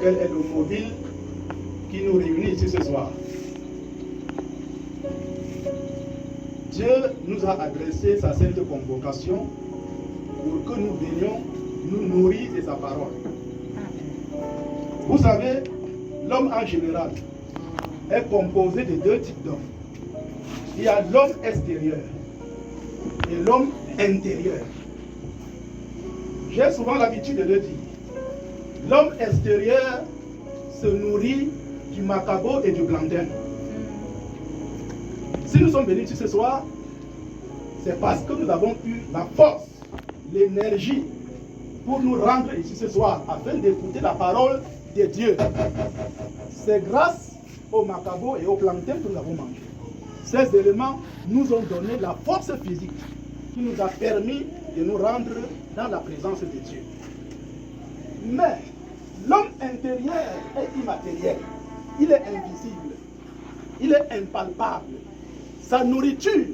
quel est le mobile qui nous réunit ici ce soir. Dieu nous a adressé sa sainte convocation pour que nous venions nous nourrir de sa parole. Vous savez, l'homme en général est composé de deux types d'hommes. Il y a l'homme extérieur et l'homme intérieur. J'ai souvent l'habitude de le dire. L'homme extérieur se nourrit du macabo et du plantain. Si nous sommes venus ici ce soir, c'est parce que nous avons eu la force, l'énergie pour nous rendre ici ce soir afin d'écouter la parole de Dieu. C'est grâce au macabo et au plantain que nous avons mangé. Ces éléments nous ont donné la force physique qui nous a permis de nous rendre dans la présence de Dieu. Mais l'homme intérieur est immatériel. Il est invisible. Il est impalpable. Sa nourriture,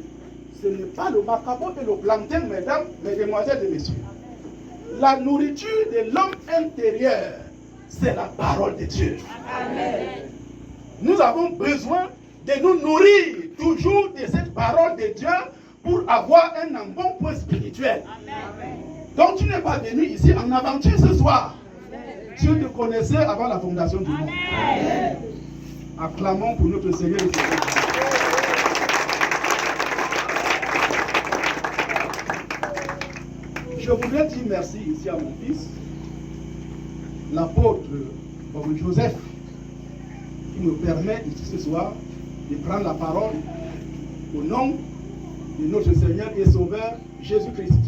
ce n'est pas le macabo et le plantain, mesdames, mesdemoiselles et messieurs. La nourriture de l'homme intérieur, c'est la parole de Dieu. Amen. Nous avons besoin de nous nourrir toujours de cette parole de Dieu pour avoir un embonpoint spirituel. Amen. Donc tu n'es pas venu ici en aventure ce soir. Amen. Dieu te connaissait avant la fondation du monde. Amen. Acclamons pour notre Seigneur et Seigneur. Je voudrais dire merci ici à mon fils, l'apôtre Joseph, qui me permet ici ce soir de prendre la parole au nom de notre Seigneur et Sauveur Jésus-Christ.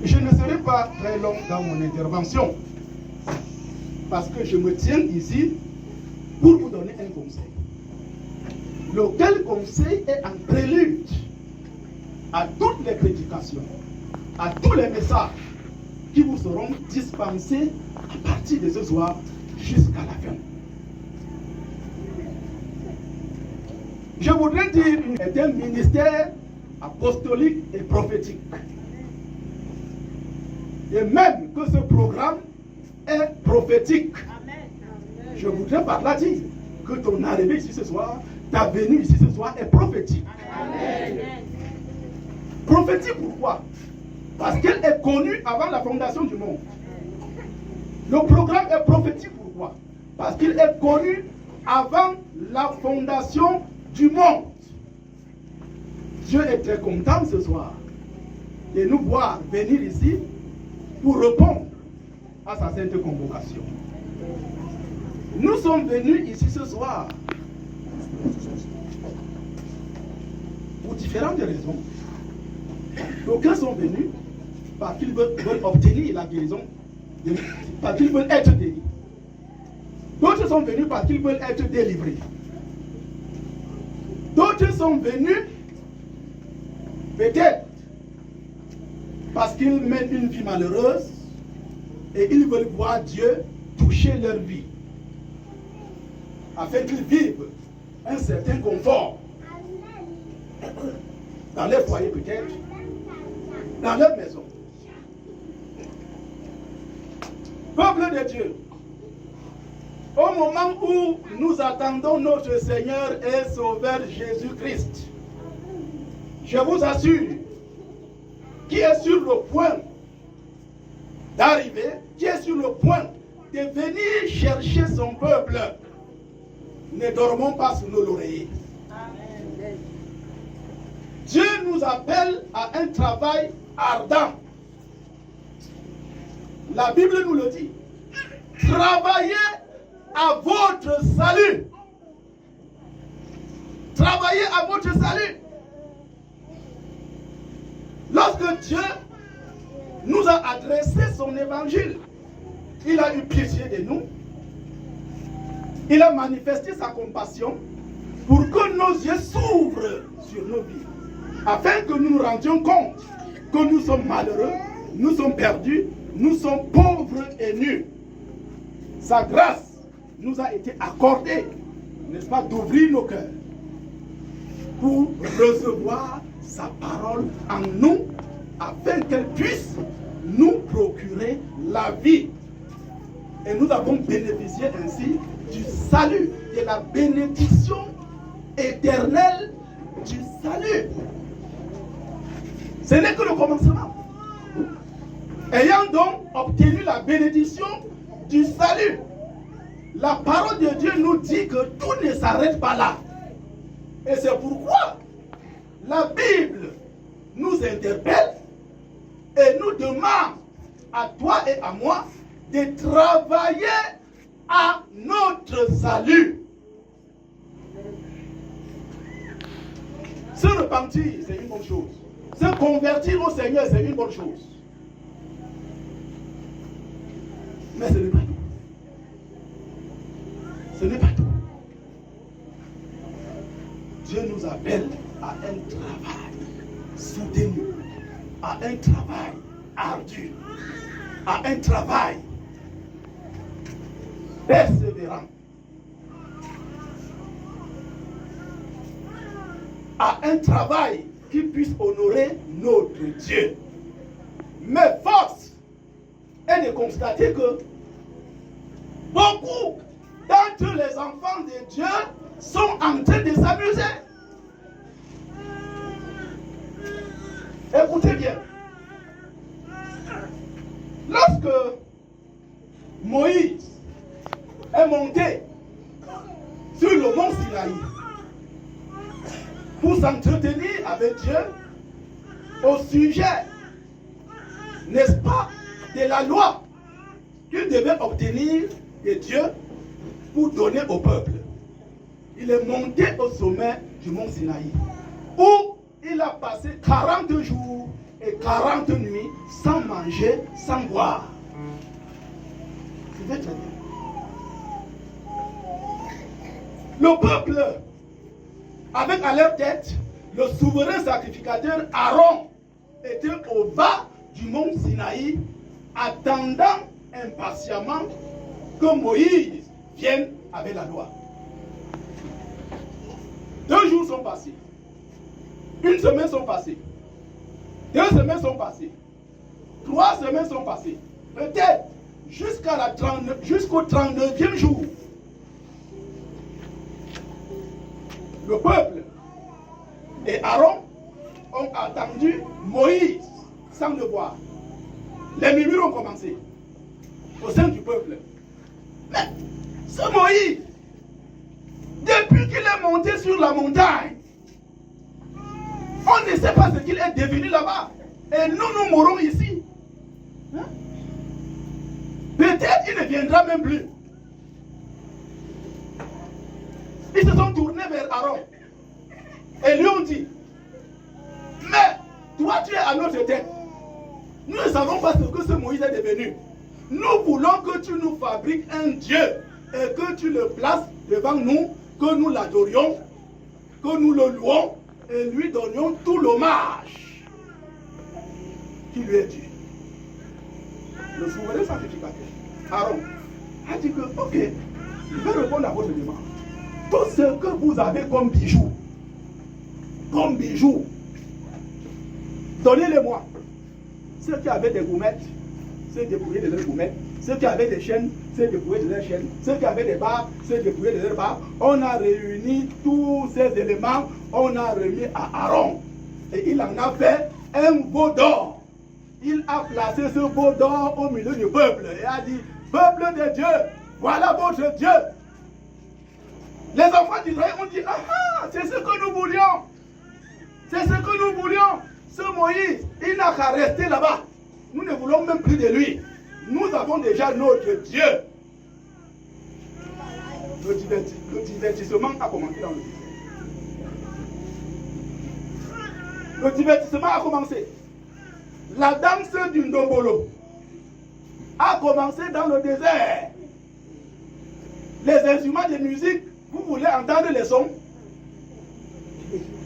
Je ne serai pas très long dans mon intervention, parce que je me tiens ici pour vous donner un conseil. Lequel conseil est un prélude à toutes les prédications, à tous les messages qui vous seront dispensés à partir de ce soir jusqu'à la fin. Je voudrais dire que c'est un ministère apostolique et prophétique. Et même que ce programme est prophétique. Je voudrais par là dire que ton arrivée ici ce soir, ta venue ici ce soir est prophétique. Amen. Prophétique pourquoi? Parce qu'elle est connue avant la fondation du monde. Le programme est prophétique pourquoi? Parce qu'il est connu avant la fondation du monde. Dieu est très content ce soir de nous voir venir ici pour répondre à sa sainte convocation. Nous sommes venus ici ce soir pour différentes raisons. D'aucuns sont venus parce qu'ils veulent obtenir la guérison, parce qu'ils veulent être guéris. D'autres sont venus parce qu'ils veulent être délivrés. D'autres sont venus peut-être parce qu'ils mènent une vie malheureuse et ils veulent voir Dieu toucher leur vie afin qu'ils vivent un certain confort dans leur foyer peut-être, dans leur maison. Peuple de Dieu, au moment où nous attendons notre Seigneur et Sauveur Jésus-Christ, je vous assure, qui est sur le point d'arriver, qui est sur le point de venir chercher son peuple, ne dormons pas sous nos oreillers. Dieu nous appelle à un travail ardent. La Bible nous le dit. Travaillez à votre salut. Travaillez à votre salut. Lorsque Dieu nous a adressé son évangile, il a eu pitié de nous. Il a manifesté sa compassion pour que nos yeux s'ouvrent sur nos vies, afin que nous nous rendions compte que nous sommes malheureux, nous sommes perdus, nous sommes pauvres et nus. Sa grâce nous a été accordée, n'est-ce pas, d'ouvrir nos cœurs pour recevoir sa parole en nous, afin qu'elle puisse nous procurer la vie Et nous avons bénéficié ainsi du salut, de la bénédiction éternelle du salut. Ce n'est que le commencement. Ayant donc obtenu la bénédiction du salut, la parole de Dieu nous dit que tout ne s'arrête pas là. Et c'est pourquoi la Bible nous interpelle et nous demande à toi et à moi de travailler à notre salut. Se repentir, c'est une bonne chose. Se convertir au Seigneur, c'est une bonne chose. Mais ce n'est pas tout. Ce n'est pas tout. Dieu nous appelle à un travail soutenu, à un travail ardu, à un travail persévérant, à un travail qui puisse honorer notre Dieu. Mais force est de constater que beaucoup d'entre les enfants de Dieu sont en train de s'amuser. Écoutez bien. Lorsque Moïse est monté sur le mont Sinaï pour s'entretenir avec Dieu au sujet, n'est-ce pas, de la loi qu'il devait obtenir de Dieu pour donner au peuple. Il est monté au sommet du mont Sinaï où il a passé 40 jours et 40 nuits sans manger, sans boire. C'était très bien. Le peuple, avec à leur tête, le souverain sacrificateur Aaron, était au bas du mont Sinaï, attendant impatiemment que Moïse vienne avec la loi. 2 jours sont passés. 1 semaine sont passées. 2 semaines sont passées. 3 semaines sont passées. Peut-être jusqu'au 39e jour. Le peuple et Aaron ont attendu Moïse sans le voir. Les murmures ont commencé au sein du peuple. Mais ce Moïse, depuis qu'il est monté sur la montagne, on ne sait pas ce qu'il est devenu là-bas. Et nous mourrons ici. Hein? Peut-être il ne viendra même plus. Ils se sont tournés vers Aaron et lui ont dit, mais toi tu es à notre tête. Nous ne savons pas ce que ce Moïse est devenu. Nous voulons que tu nous fabriques un Dieu et que tu le places devant nous, que nous l'adorions, que nous le louons et lui donnions tout l'hommage qui lui est dû. Le souverain sacrificateur, Aaron, a dit que, ok, je vais répondre à votre demande. Tout ce que vous avez comme bijoux, donnez-les-moi. Ceux qui avaient des gommettes, ceux dépouillés de leurs gommettes. Ceux qui avaient des chaînes, ceux dépouillés de leurs chaînes. Ceux qui avaient des barbes, ceux dépouillés de leurs barbes. On a réuni tous ces éléments, on a remis à Aaron. Et il en a fait un veau d'or. Il a placé ce veau d'or au milieu du peuple et a dit, peuple de Dieu, voilà votre Dieu. Les enfants d'Israël ont dit, ah, c'est ce que nous voulions. C'est ce que nous voulions. Ce Moïse, il n'a qu'à rester là-bas. Nous ne voulons même plus de lui. Nous avons déjà notre Dieu. Le divertissement a commencé dans le désert. Le divertissement a commencé. La danse du Ndombolo a commencé dans le désert. Les instruments de musique, vous voulez entendre les sons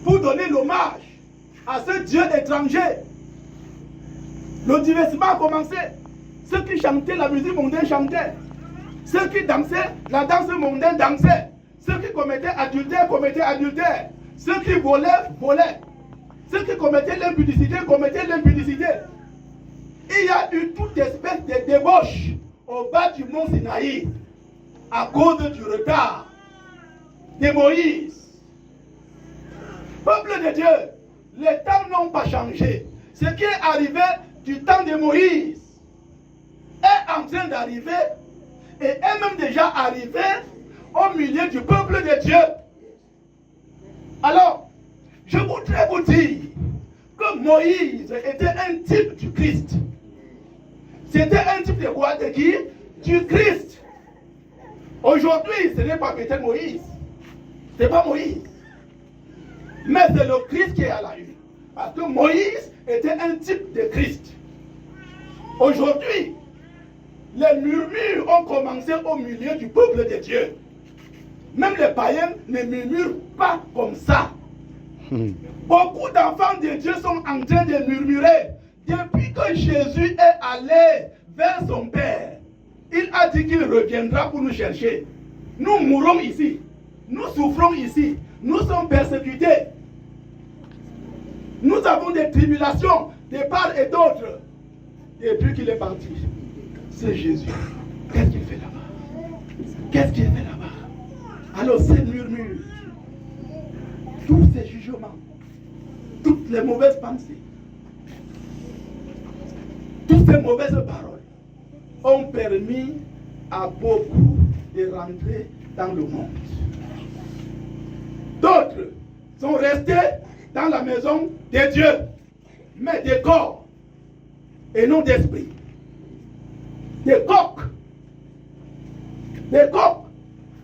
pour donner l'hommage à ce Dieu étranger. Le divertissement a commencé. Ceux qui chantaient la musique mondaine chantaient. Ceux qui dansaient, la danse mondaine dansait. Ceux qui commettaient adultère, commettaient adultère. Ceux qui volaient, volaient. Ceux qui commettaient l'impudicité, commettaient l'impudicité. Il y a eu toute espèce de débauche au bas du mont Sinaï à cause du retard de Moïse. Peuple de Dieu, les temps n'ont pas changé. Ce qui est arrivé du temps de Moïse est en train d'arriver et est même déjà arrivé au milieu du peuple de Dieu. Alors, je voudrais vous dire que Moïse était un type du Christ. C'était un type de quoi? De qui? Du Christ. Aujourd'hui, ce n'est pas peut-être Moïse. Ce n'est pas Moïse. Mais c'est le Christ qui est à la une. Parce que Moïse était un type de Christ. Aujourd'hui, les murmures ont commencé au milieu du peuple de Dieu. Même les païens ne murmurent pas comme ça. Beaucoup d'enfants de Dieu sont en train de murmurer. Depuis que Jésus est allé vers son Père, il a dit qu'il reviendra pour nous chercher. Nous mourons ici. Nous souffrons ici. Nous sommes persécutés. Nous avons des tribulations de part et d'autre. Depuis qu'il est parti, c'est Jésus. Qu'est-ce qu'il fait là-bas? Qu'est-ce qu'il fait là-bas? Alors ces murmures, tous ces jugements, toutes les mauvaises pensées, toutes ces mauvaises paroles ont permis à beaucoup de rentrer dans le monde. D'autres sont restés dans la maison de Dieu, mais des corps et non d'esprit. Des coqs. Des coqs.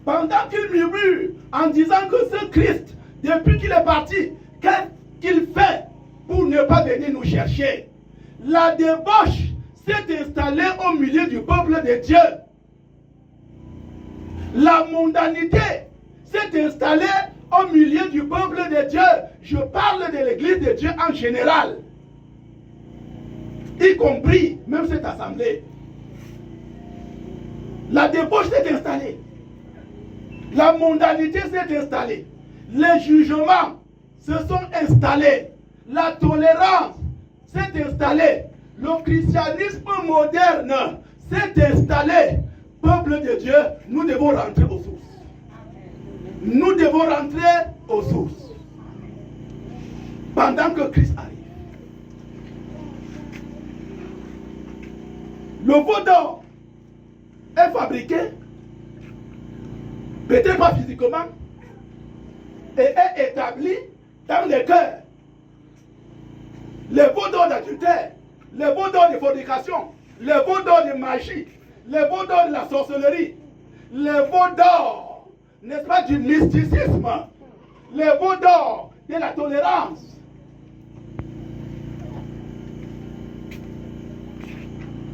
Pendant qu'ils murmurent en disant que ce Christ, depuis qu'il est parti, qu'est-ce qu'il fait pour ne pas venir nous chercher? La débauche s'est installée au milieu du peuple de Dieu. La mondanité s'est installée au milieu du peuple de Dieu. Je parle de l'église de Dieu en général, y compris même cette assemblée. La débauche s'est installée. La mondanité s'est installée. Les jugements se sont installés. La tolérance s'est installée. Le christianisme moderne s'est installé. Peuple de Dieu, nous devons rentrer aux sources. Nous devons rentrer aux sources. Pendant que Christ arrive. Le veau d'or est fabriqué, peut-être pas physiquement, et est établi dans les cœurs. Les veaux d'or d'adultère, les veaux d'or de fornication, les veaux d'or de magie, les veaux d'or de la sorcellerie, les veaux d'or, n'est-ce pas, du mysticisme, les veaux d'or de la tolérance.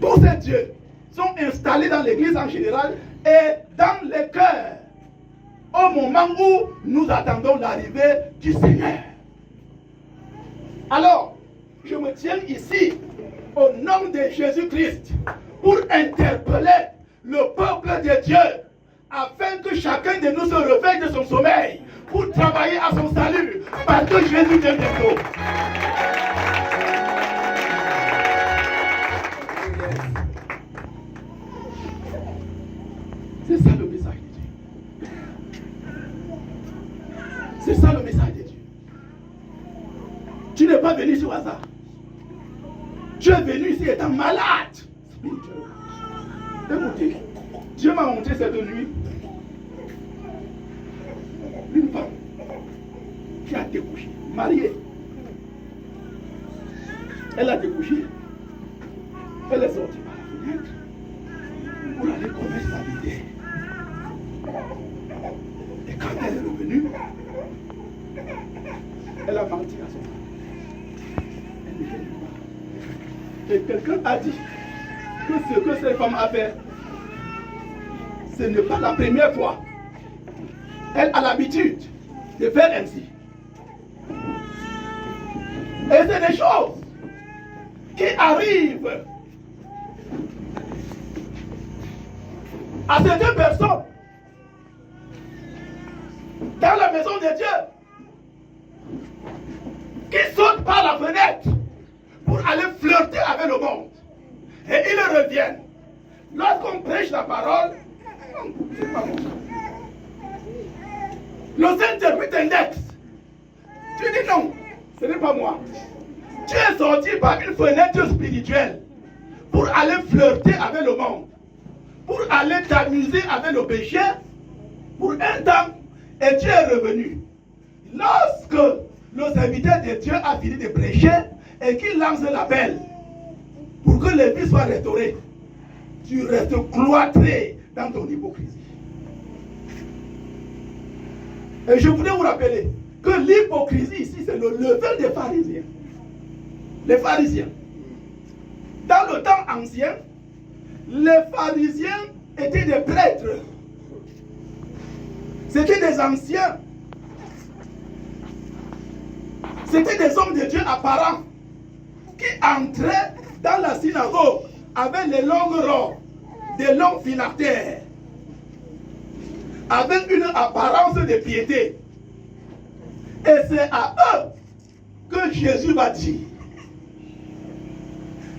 Tous ces dieux sont installés dans l'église en général et dans les cœurs au moment où nous attendons l'arrivée du Seigneur. Alors, je me tiens ici au nom de Jésus-Christ pour interpeller le peuple de Dieu afin que chacun de nous se réveille de son sommeil pour travailler à son salut parce que Jésus vient bientôt. C'est ça le message de Dieu. C'est ça le message de Dieu. Tu n'es pas venu ici au hasard. Tu es venu ici étant malade spirituellement. Écoutez, Dieu m'a montré cette nuit une femme qui a découché, mariée. Elle a découché. Elle est sortie par la fenêtre pour aller commettre sa vie. Et quand elle est revenue, elle a menti à son mari. Elle n'était nulle part. Et quelqu'un a dit que ce que cette femme a fait, ce n'est pas la première fois. Elle a l'habitude de faire ainsi. Et c'est des choses qui arrivent à certaines personnes dans la maison de Dieu qui sautent par la fenêtre pour aller flirter avec le monde. Et ils reviennent. Lorsqu'on prêche la parole, non, c'est pas bon. Le Saint-Esprit t'indexe. Tu dis non, ce n'est pas moi. Tu es sorti par une fenêtre spirituelle pour aller flirter avec le monde, pour aller t'amuser avec le péché pour un temps, et tu es revenu. Lorsque le serviteur de Dieu a fini de prêcher et qu'il lance l'appel pour que les vies soient restaurées, tu restes cloîtré dans ton hypocrisie. Et je voudrais vous rappeler que l'hypocrisie ici, c'est le levain des pharisiens. Les pharisiens. Dans le temps ancien, les pharisiens étaient des prêtres. C'était des anciens. C'était des hommes de Dieu apparents qui entraient dans la synagogue avec les longues robes, des longs phylactères, avec une apparence de piété. Et c'est à eux que Jésus va dire: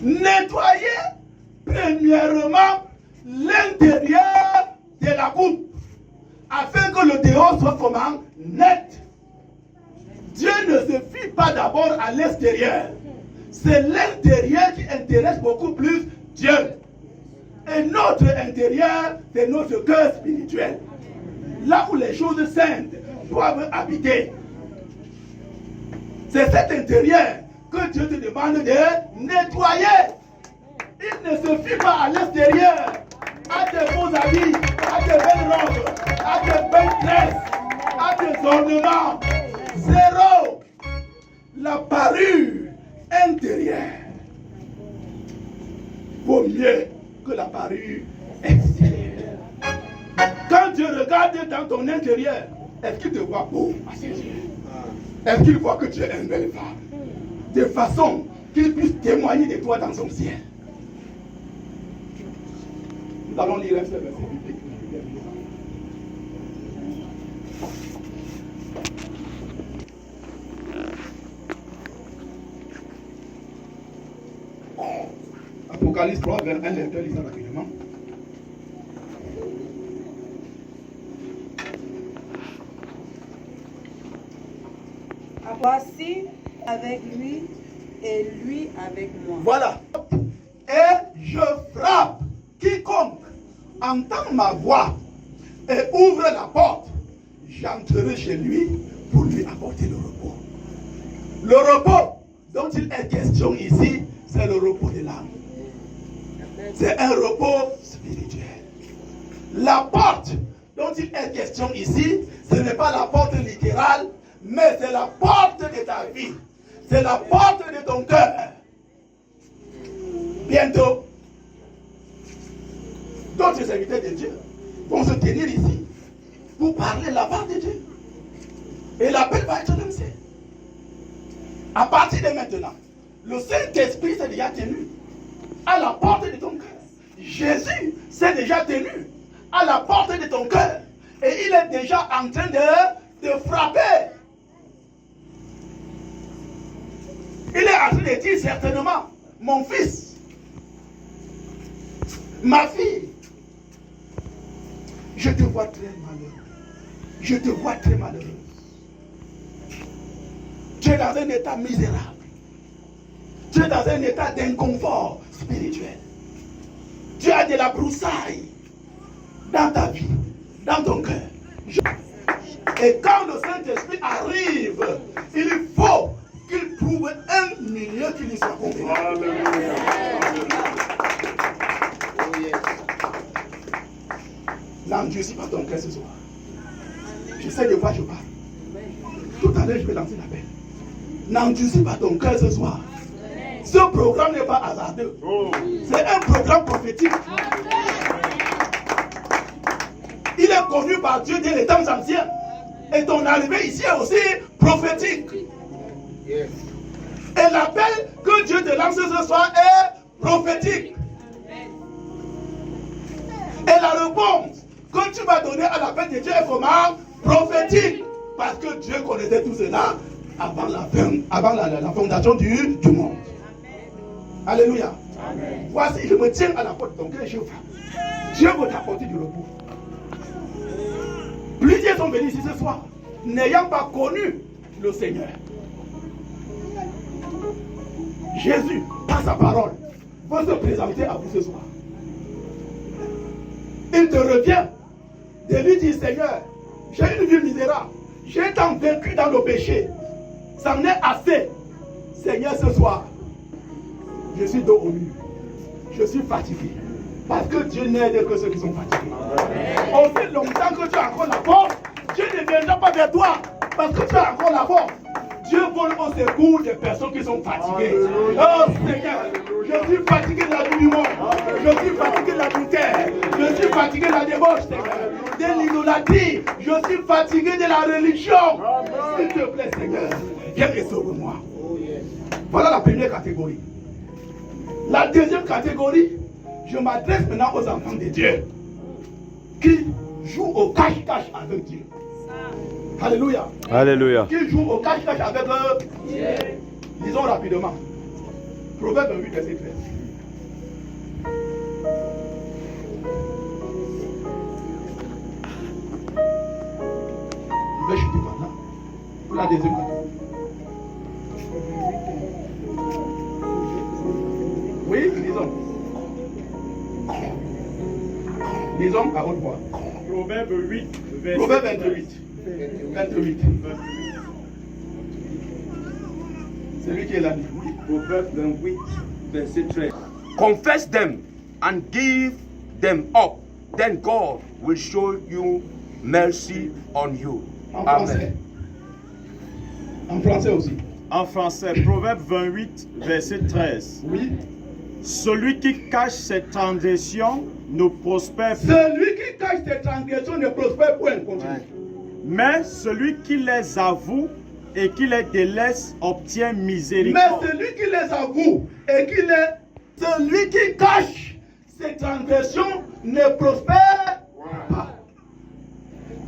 nettoyez premièrement l'intérieur de la coupe, afin que le dehors soit comment? Net. Dieu ne se fie pas d'abord à l'extérieur. C'est l'intérieur qui intéresse beaucoup plus Dieu. Et notre intérieur, c'est notre cœur spirituel. Là où les choses saintes doivent habiter. C'est cet intérieur que Dieu te demande de nettoyer. Il ne se fie pas à l'extérieur, à tes beaux habits, à tes belles robes, à tes belles tresses, à tes ornements. Zéro. La parure intérieure vaut mieux que la parure extérieure. Quand Dieu regarde dans ton intérieur, est-ce qu'il te voit beau à ses yeux? Est-ce qu'il voit que tu es une belle femme? De façon qu'il puisse témoigner de toi dans son ciel. Nous allons lire un seul verset biblique. Apocalypse 3, vers 1, lecteur lisant rapidement. Voici avec lui et lui avec moi. Voilà. Et je frappe. Quiconque entend ma voix et ouvre la porte, j'entrerai chez lui pour lui apporter le repos. Le repos dont il est question ici, c'est le repos de l'âme. C'est un repos spirituel. La porte dont il est question ici, ce n'est pas la porte littérale, mais c'est la porte de ta vie. C'est la porte de ton cœur. Bientôt, d'autres serviteurs de Dieu vont se tenir ici pour parler la part de Dieu. Et l'appel va être lancé. À partir de maintenant, le Saint-Esprit s'est déjà tenu à la porte de ton cœur. Jésus s'est déjà tenu à la porte de ton cœur. Et il est déjà en train de frapper. Il est en train de dire certainement: mon fils, ma fille, je te vois très malheureux. Je te vois très malheureuse. Tu es dans un état misérable. Tu es dans un état d'inconfort spirituel. Tu as de la broussaille dans ta vie, dans ton cœur. Et quand le Saint-Esprit arrive, il faut qu'il trouve un milieu qui lui soit convenable. N'endurcis pas ton cœur ce soir. Je sais de quoi je parle. Tout à l'heure, je vais lancer l'appel. N'endurcis pas ton cœur ce soir. Ce programme n'est pas hasardeux. C'est un programme prophétique. Il est connu par Dieu dès les temps anciens. Et ton arrivée ici est aussi prophétique. Et l'appel que Dieu te lance ce soir est prophétique. Et la réponse que tu vas donner à l'appel de Dieu est comment? Prophétique. Parce que Dieu connaissait tout cela avant la fondation du monde. Alléluia. Amen. Voici, je me tiens à la porte de ton cœur et je frappe. Dieu veut t'apporter du repos. Plusieurs sont venus ici ce soir, n'ayant pas connu le Seigneur. Jésus, par sa parole, va se présenter à vous ce soir. Il te revient de lui dire, Seigneur, j'ai une vie misérable, j'ai tant vaincu dans le péché, ça m'en est assez. Seigneur, ce soir, je suis dos au mur, je suis fatigué, parce que Dieu n'aide que ceux qui sont fatigués. Aussi longtemps que tu as encore la force, Dieu ne viendra pas vers toi, parce que tu as encore la force. Dieu vole au secours des personnes qui sont fatiguées. Oh Seigneur, je suis fatigué de la vie du monde. Je suis fatigué de l'adultère. Je suis fatigué de la débauche, Seigneur. De l'idolâtrie. Je suis fatigué de la religion. S'il te plaît, Seigneur, viens et sauve-moi. Voilà la première catégorie. La deuxième catégorie, je m'adresse maintenant aux enfants de Dieu qui jouent au cache-cache avec Dieu. Alléluia. Alléluia. Qui joue au cache-cache avec Dieu. Lisons rapidement. Proverbe 8, verset 13. Je vais chuter par là. Pour la deuxième catégorie. Oui, lisons. Lisons à haute voix. Proverbe 8, verset Proverbe 28. 28. C'est lui qui est là. Proverbe 28, verset 13. Confess them and give them up. Then God will show you mercy on you. En français. En français aussi. En français, Proverbe 28, verset 13. Oui. Celui qui cache ses transgressions ne prospère pas, Celui qui cache ses transgressions ne prospère point. Continue. mais celui qui les avoue et qui les délaisse obtient Mais miséricorde. celui qui les avoue et qui les... Celui qui cache ses transgressions ne prospère pas.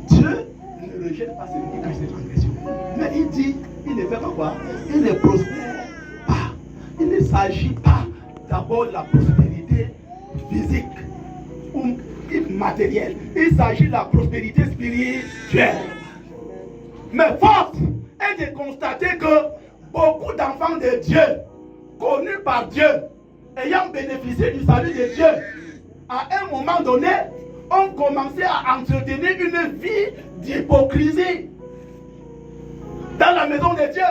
Dieu ne rejette pas celui qui cache ses transgressions. Mais il dit, il ne fait pas quoi? Il ne prospère pas. Il ne s'agit pas d'abord de la prospérité physique ou matérielle. Il s'agit de la prospérité spirituelle. Mais force est de constater que beaucoup d'enfants de Dieu, connus par Dieu, ayant bénéficié du salut de Dieu, à un moment donné, ont commencé à entretenir une vie d'hypocrisie dans la maison de Dieu.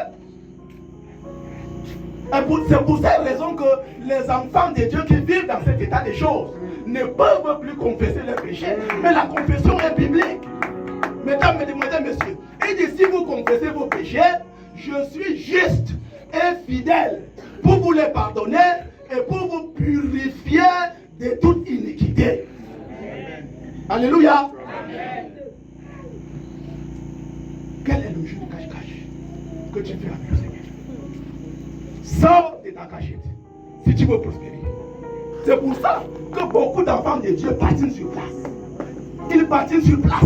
C'est pour cette raison que les enfants de Dieu qui vivent dans cet état de choses ne peuvent plus confesser leurs péchés. Mais la confession est biblique. Mesdames, mesdemoiselles, messieurs, il dit si vous confessez vos péchés, je suis juste et fidèle pour vous les pardonner et pour vous purifier de toute iniquité. Amen. Alléluia. Amen. Quel est le jeu de cache-cache que tu fais avec le Seigneur? Sors de ta cachette si tu veux prospérer. C'est pour ça que beaucoup d'enfants de Dieu patinent sur place. Ils patinent sur place.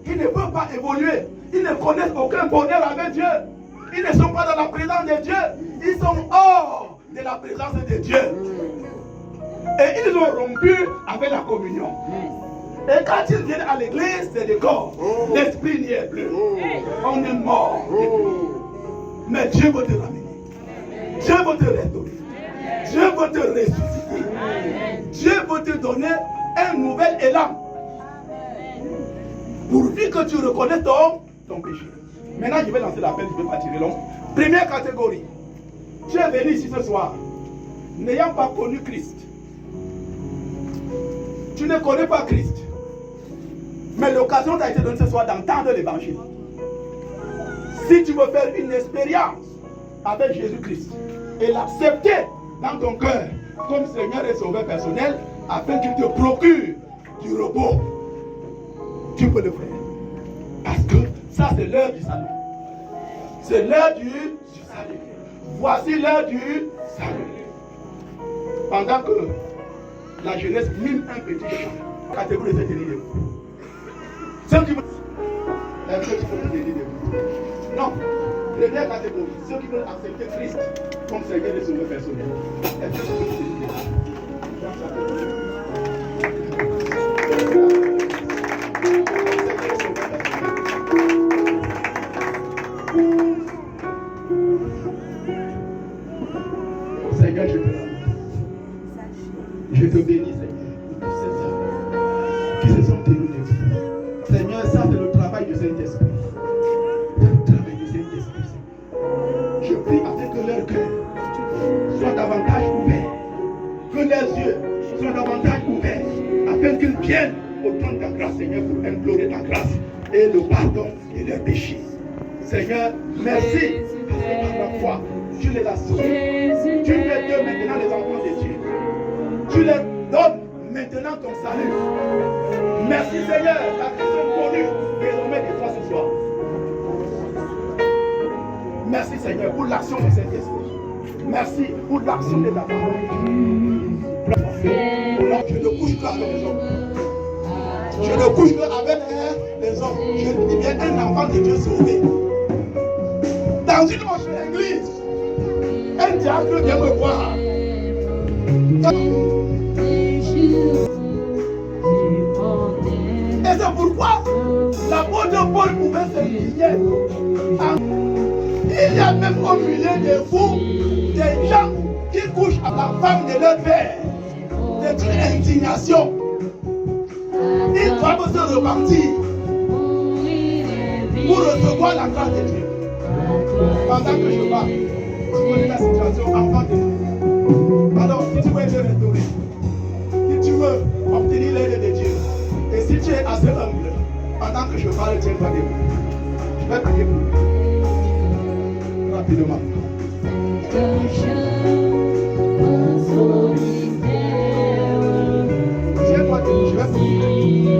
Ils ne veulent pas évoluer. Ils ne connaissent aucun bonheur avec Dieu. Ils ne sont pas dans la présence de Dieu. Ils sont hors de la présence de Dieu. Et ils ont rompu avec la communion. Et quand ils viennent à l'église, c'est le corps. L'esprit n'y est plus. On est mort. Mais Dieu veut te ramener. Dieu veut te restaurer. Dieu veut te ressusciter. Dieu veut te donner un nouvel élan. Pourvu que tu reconnaisses ton péché. Maintenant, je vais lancer l'appel, je ne vais pas tirer long. Première catégorie. Tu es venu ici ce soir, n'ayant pas connu Christ. Tu ne connais pas Christ. Mais l'occasion t'a été donnée ce soir d'entendre l'évangile. Si tu veux faire une expérience avec Jésus-Christ et l'accepter dans ton cœur comme Seigneur et Sauveur personnel, afin qu'il te procure du repos, tu peux le faire. Parce que ça, c'est l'heure du salut. C'est l'heure du salut. Voici l'heure du salut. Pendant que la jeunesse mime un petit chant, catégorie de délire. Ceux qui veulent non, première catégorie, ceux qui veulent accepter Christ comme Seigneur et Sauveur personnel. Est-ce que vous pouvez qui se sont tenus debout. Seigneur, ça c'est le travail du Saint-Esprit. C'est le travail du Saint-Esprit. Je prie afin que leur cœur soit davantage ouvert, que leurs yeux soient davantage ouverts, afin qu'ils viennent au trône de ta grâce, Seigneur, pour implorer ta grâce et le pardon de leurs péchés. Seigneur, merci parce que par la foi, tu les as sauvés. Tu fais d'eux maintenant les enfants de Dieu. Tu leur donnes maintenant ton salut. Merci Seigneur, la personne connue désormais de toi ce soir. Merci Seigneur pour l'action du Saint-Esprit. Merci pour l'action de ta parole. Je ne couche pas avec les hommes. Je ne couche pas avec les hommes. Je dis bien un enfant de Dieu sauvé. Dans une autre église, un diable vient me voir. Et c'est pourquoi l'apôtre Paul pouvait se lier. Il y a même au milieu de vous des gens qui couchent à la femme de leur père. C'est une indignation. Ils doivent se repentir pour recevoir la grâce de Dieu. Pendant que je parle, tu connais la situation enfant de Dieu. Alors, si tu veux être restauré, si tu veux obtenir l'aide de Dieu, et si tu es assez humble, pendant que je parle, tiens-toi debout. Je vais prier pour vous. Rapidement. Tiens-toi debout, je vais prier.